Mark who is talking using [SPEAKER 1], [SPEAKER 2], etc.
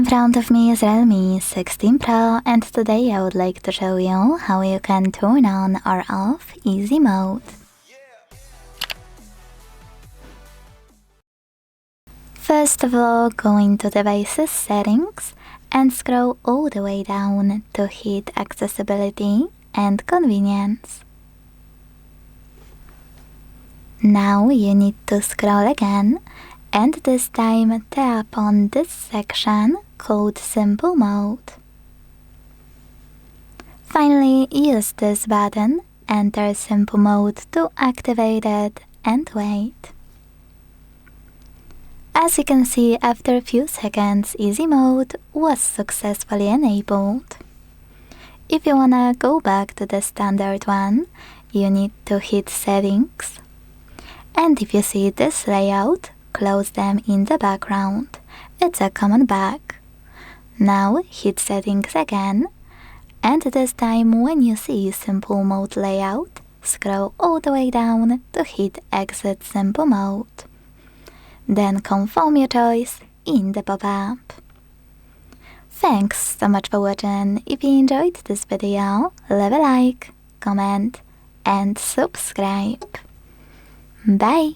[SPEAKER 1] In front of me is Realme 16 Pro, and today I would like to show you how you can turn on or off easy mode. First of all, go into Devices Settings and scroll all the way down to hit Accessibility and Convenience. Now you need to scroll again, and this time tap on this section called Simple Mode. Finally, use this button, enter Simple Mode to activate it, and wait. As you can see, after a few seconds, Easy Mode was successfully enabled. If you wanna go back to the standard one, you need to hit Settings. And if you see this layout, close them in the background. It's a common bug. Now hit Settings again, and this time when you see Simple Mode layout, scroll all the way down to hit Exit Simple Mode. Then confirm your choice in the pop-up. Thanks so much for watching. If you enjoyed this video, leave a like, comment and subscribe. Bye!